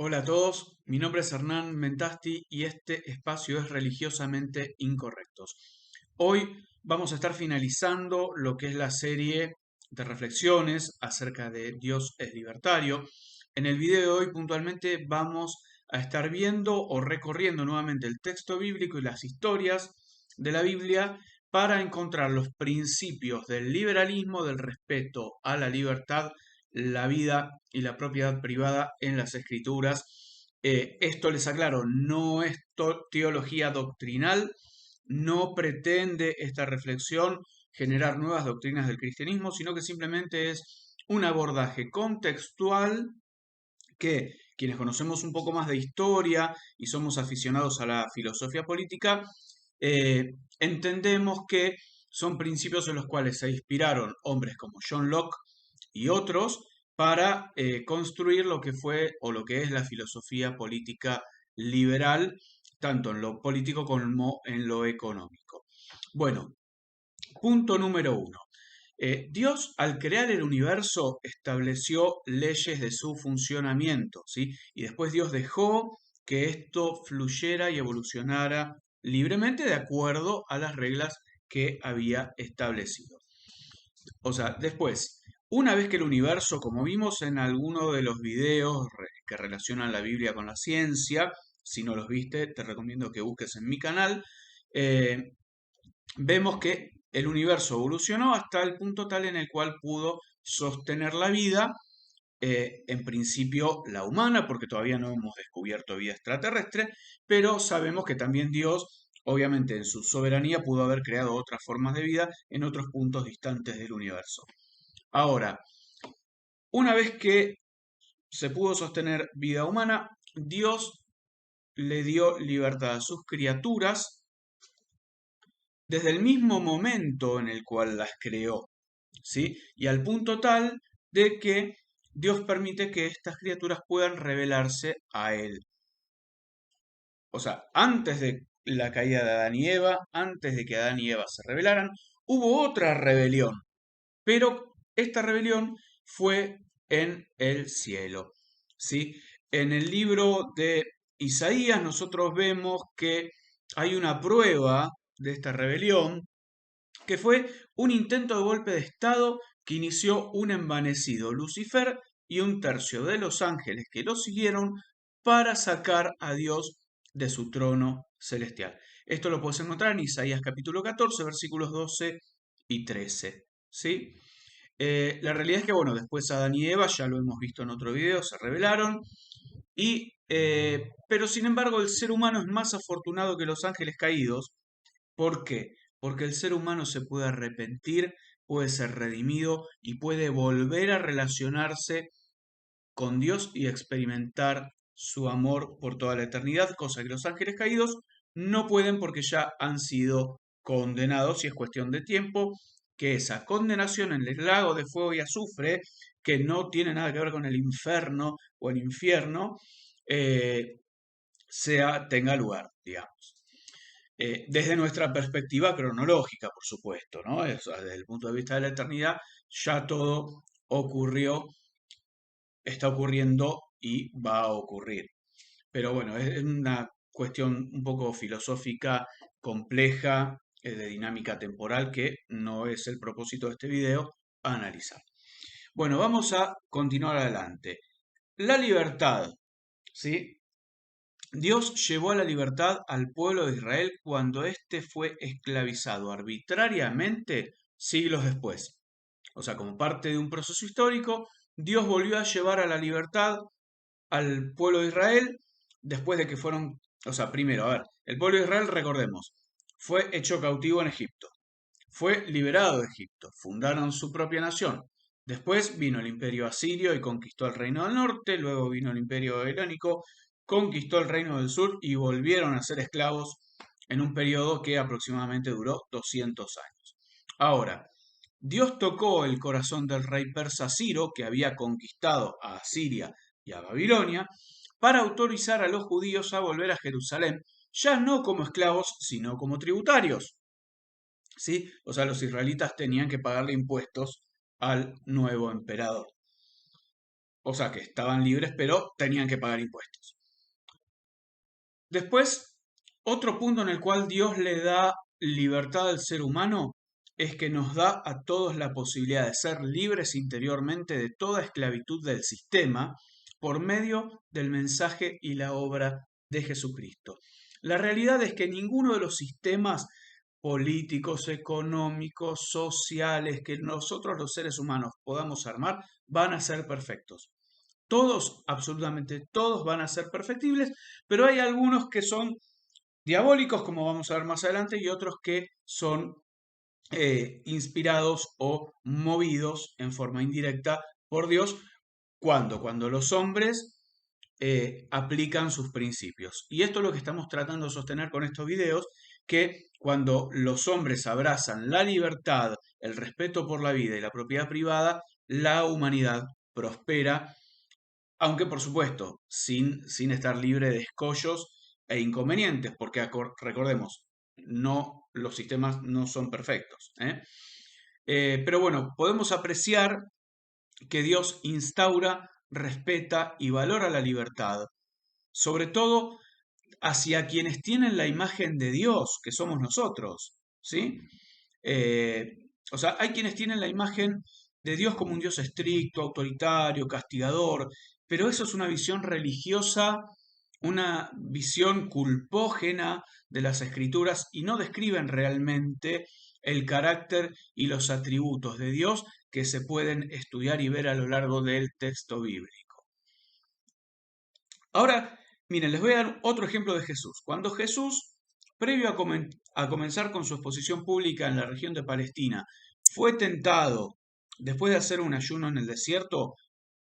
Hola a todos, mi nombre es Hernán Mentasti y este espacio es Religiosamente Incorrectos. Hoy vamos a estar finalizando lo que es la serie de reflexiones acerca de Dios es libertario. En el video de hoy puntualmente vamos a estar viendo o recorriendo nuevamente el texto bíblico y las historias de la Biblia para encontrar los principios del liberalismo, del respeto a la libertad, la vida y la propiedad privada en las escrituras. Esto les aclaro, no es teología doctrinal, no pretende esta reflexión generar nuevas doctrinas del cristianismo, sino que simplemente es un abordaje contextual que quienes conocemos un poco más de historia y somos aficionados a la filosofía política, entendemos que son principios en los cuales se inspiraron hombres como John Locke y otros para construir lo que fue o lo que es la filosofía política liberal, tanto en lo político como en lo económico. Bueno, punto número uno. Dios, al crear el universo, estableció leyes de su funcionamiento, ¿sí? Y después Dios dejó que esto fluyera y evolucionara libremente de acuerdo a las reglas que había establecido. O sea, después, una vez que el universo, como vimos en alguno de los videos que relacionan la Biblia con la ciencia, si no los viste, te recomiendo que busques en mi canal, eh, vemos que el universo evolucionó hasta el punto tal en el cual pudo sostener la vida, en principio la humana, porque todavía no hemos descubierto vida extraterrestre, pero sabemos que también Dios, obviamente en su soberanía, pudo haber creado otras formas de vida en otros puntos distantes del universo. Ahora, una vez que se pudo sostener vida humana, Dios le dio libertad a sus criaturas desde el mismo momento en el cual las creó, ¿sí? Y al punto tal de que Dios permite que estas criaturas puedan revelarse a Él. O sea, antes de la caída de Adán y Eva, antes de que Adán y Eva se rebelaran, hubo otra rebelión, pero esta rebelión fue en el cielo, ¿sí? En el libro de Isaías nosotros vemos que hay una prueba de esta rebelión que fue un intento de golpe de Estado que inició un envanecido Lucifer y un tercio de los ángeles que lo siguieron para sacar a Dios de su trono celestial. Esto lo puedes encontrar en Isaías capítulo 14, versículos 12 y 13. ¿Sí? La realidad es que, bueno, después Adán y Eva, ya lo hemos visto en otro video, se rebelaron. Pero sin embargo, el ser humano es más afortunado que los ángeles caídos. ¿Por qué? Porque el ser humano se puede arrepentir, puede ser redimido y puede volver a relacionarse con Dios y experimentar su amor por toda la eternidad, cosa que los ángeles caídos no pueden porque ya han sido condenados y es cuestión de tiempo que esa condenación en el lago de fuego y azufre, que no tiene nada que ver con el infierno o el infierno, eh, tenga lugar, digamos. Desde nuestra perspectiva cronológica, por supuesto, ¿no? Desde el punto de vista de la eternidad, ya todo ocurrió, está ocurriendo y va a ocurrir. Pero bueno, es una cuestión un poco filosófica, compleja, de dinámica temporal, que no es el propósito de este video analizar. Bueno, vamos a continuar adelante. La libertad, ¿sí? Dios llevó a la libertad al pueblo de Israel cuando éste fue esclavizado arbitrariamente siglos después. O sea, como parte de un proceso histórico, Dios volvió a llevar a la libertad al pueblo de Israel después de que fueron, o sea, primero, a ver, el pueblo de Israel, recordemos, fue hecho cautivo en Egipto, fue liberado de Egipto, fundaron su propia nación. Después vino el imperio asirio y conquistó el reino del norte, luego vino el imperio babilónico, conquistó el reino del sur y volvieron a ser esclavos en un periodo que aproximadamente duró 200 años. Ahora, Dios tocó el corazón del rey persa Ciro, que había conquistado a Asiria y a Babilonia, para autorizar a los judíos a volver a Jerusalén, ya no como esclavos, sino como tributarios. ¿Sí? O sea, los israelitas tenían que pagarle impuestos al nuevo emperador. o sea que estaban libres, pero tenían que pagar impuestos. Después, otro punto en el cual Dios le da libertad al ser humano es que nos da a todos la posibilidad de ser libres interiormente de toda esclavitud del sistema por medio del mensaje y la obra de Jesucristo. La realidad es que ninguno de los sistemas políticos, económicos, sociales que nosotros los seres humanos podamos armar van a ser perfectos. Todos, absolutamente todos van a ser perfectibles, pero hay algunos que son diabólicos, como vamos a ver más adelante, y otros que son inspirados o movidos en forma indirecta por Dios. Cuando los hombres aplican sus principios. Y esto es lo que estamos tratando de sostener con estos videos, que cuando los hombres abrazan la libertad, el respeto por la vida y la propiedad privada, la humanidad prospera, aunque por supuesto, sin estar libre de escollos e inconvenientes, porque recordemos, no, los sistemas no son perfectos, ¿eh? Pero bueno, podemos apreciar que Dios instaura, respeta y valora la libertad, sobre todo hacia quienes tienen la imagen de Dios, que somos nosotros, ¿sí? Eh, o sea, hay quienes tienen la imagen de Dios como un Dios estricto, autoritario, castigador, pero eso es una visión religiosa, una visión culpógena de las escrituras y no describen realmente el carácter y los atributos de Dios que se pueden estudiar y ver a lo largo del texto bíblico. Ahora, miren, les voy a dar otro ejemplo de Jesús. Cuando Jesús, previo a comenzar con su exposición pública en la región de Palestina, fue tentado después de hacer un ayuno en el desierto,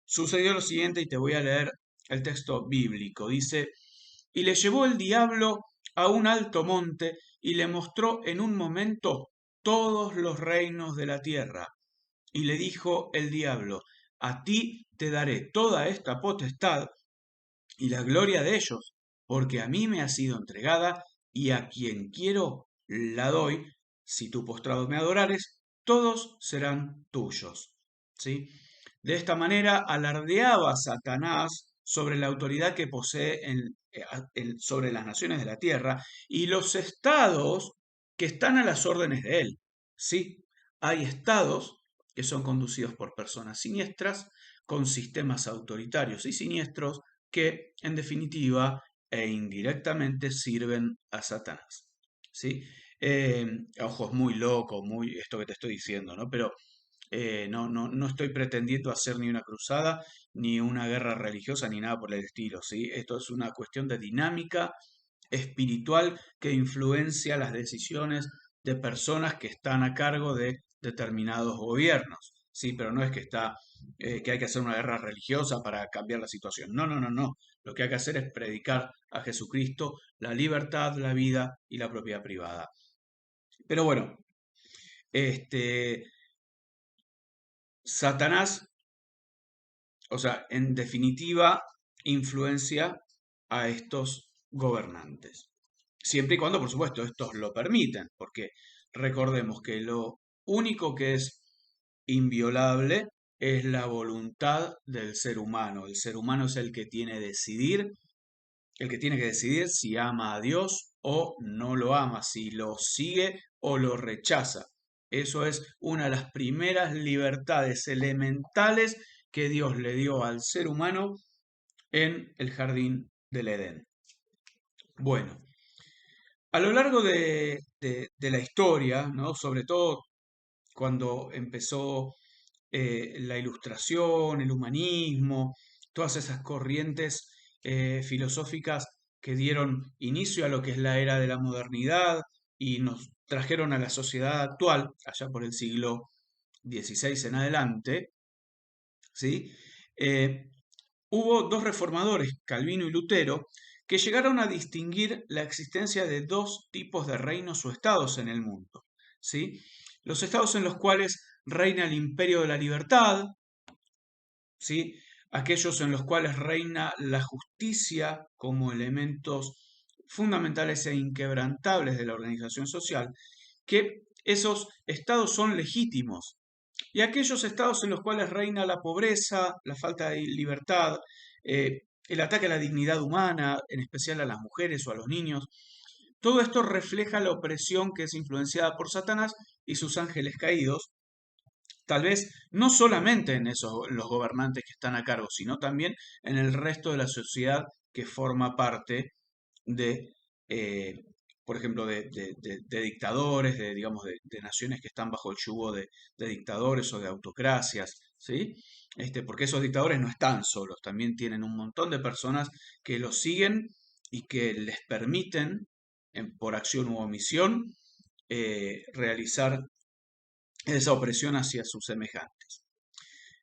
sucedió lo siguiente y te voy a leer el texto bíblico. Dice, y le llevó el diablo a un alto monte y le mostró en un momento todos los reinos de la tierra. Y le dijo el diablo, a ti te daré toda esta potestad y la gloria de ellos, porque a mí me ha sido entregada y a quien quiero la doy. Si tú postrado me adorares, todos serán tuyos. ¿Sí? De esta manera alardeaba Satanás sobre la autoridad que posee sobre las naciones de la tierra y los estados que están a las órdenes de él. Sí, hay estados que son conducidos por personas siniestras, con sistemas autoritarios y siniestros, que en definitiva e indirectamente sirven a Satanás. ¿Sí? Ojo, es muy loco, muy esto que te estoy diciendo, ¿no? Pero no estoy pretendiendo hacer ni una cruzada, ni una guerra religiosa, ni nada por el estilo, ¿sí? Esto es una cuestión de dinámica espiritual que influencia las decisiones de personas que están a cargo de determinados gobiernos, ¿sí? Pero no es que que hay que hacer una guerra religiosa para cambiar la situación. No, no, no, no. Lo que hay que hacer es predicar a Jesucristo, la libertad, la vida y la propiedad privada. Pero bueno, este, Satanás, o sea, en definitiva, influencia a estos gobernantes. Siempre y cuando, por supuesto, estos lo permiten, porque recordemos que lo único que es inviolable es la voluntad del ser humano. El ser humano es el que tiene que decidir si ama a Dios o no lo ama, si lo sigue o lo rechaza. Eso es una de las primeras libertades elementales que Dios le dio al ser humano en el jardín del Edén. Bueno, a lo largo de la historia, ¿no? Sobre todo cuando empezó la ilustración, el humanismo, todas esas corrientes filosóficas que dieron inicio a lo que es la era de la modernidad y nos trajeron a la sociedad actual, allá por el siglo XVI en adelante, ¿sí? Eh, Hubo dos reformadores, Calvino y Lutero, que llegaron a distinguir la existencia de dos tipos de reinos o estados en el mundo, ¿sí? Los estados en los cuales reina el imperio de la libertad, ¿sí? Aquellos en los cuales reina la justicia como elementos fundamentales e inquebrantables de la organización social, que esos estados son legítimos, y aquellos estados en los cuales reina la pobreza, la falta de libertad, el ataque a la dignidad humana, en especial a las mujeres o a los niños. Todo esto refleja la opresión que es influenciada por Satanás y sus ángeles caídos, tal vez no solamente en esos los gobernantes que están a cargo, sino también en el resto de la sociedad que forma parte de, eh, por ejemplo, de dictadores, digamos, de naciones que están bajo el yugo de dictadores o de autocracias, ¿sí? Porque esos dictadores no están solos, también tienen un montón de personas que los siguen y que les permiten, por acción u omisión, realizar esa opresión hacia sus semejantes.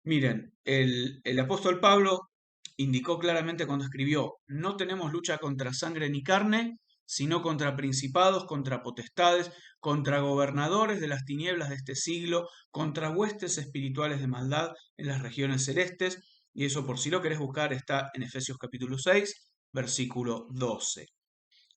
Miren, el apóstol Pablo indicó claramente cuando escribió, no tenemos lucha contra sangre ni carne, sino contra principados, contra potestades, contra gobernadores de las tinieblas de este siglo, contra huestes espirituales de maldad en las regiones celestes. Y eso, por si lo querés buscar, está en Efesios capítulo 6, versículo 12.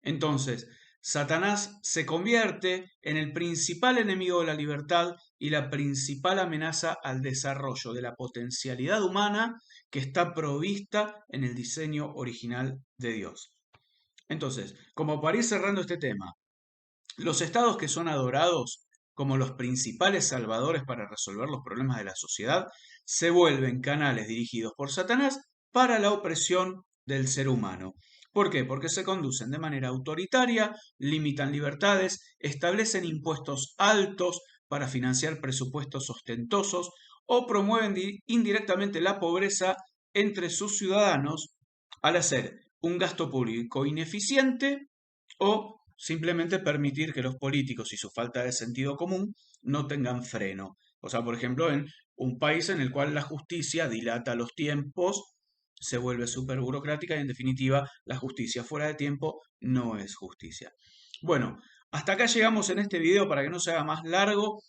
Entonces, Satanás se convierte en el principal enemigo de la libertad y la principal amenaza al desarrollo de la potencialidad humana que está provista en el diseño original de Dios. Entonces, como para ir cerrando este tema, los estados que son adorados como los principales salvadores para resolver los problemas de la sociedad se vuelven canales dirigidos por Satanás para la opresión del ser humano. ¿Por qué? Porque se conducen de manera autoritaria, limitan libertades, establecen impuestos altos para financiar presupuestos ostentosos o promueven indirectamente la pobreza entre sus ciudadanos al hacer un gasto público ineficiente o simplemente permitir que los políticos y su falta de sentido común no tengan freno. O sea, por ejemplo, en un país en el cual la justicia dilata los tiempos, se vuelve súper burocrática y en definitiva la justicia fuera de tiempo no es justicia. Bueno, hasta acá llegamos en este video para que no se haga más largo.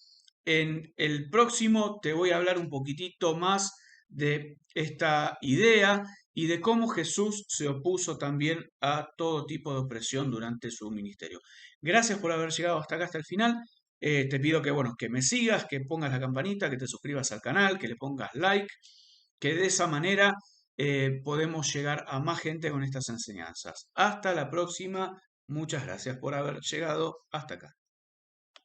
En el próximo te voy a hablar un poquitito más de esta idea y de cómo Jesús se opuso también a todo tipo de opresión durante su ministerio. Gracias por haber llegado hasta acá, hasta el final. Te pido que, bueno, que me sigas, que pongas la campanita, que te suscribas al canal, que le pongas like, que de esa manera podemos llegar a más gente con estas enseñanzas. Hasta la próxima. Muchas gracias por haber llegado hasta acá.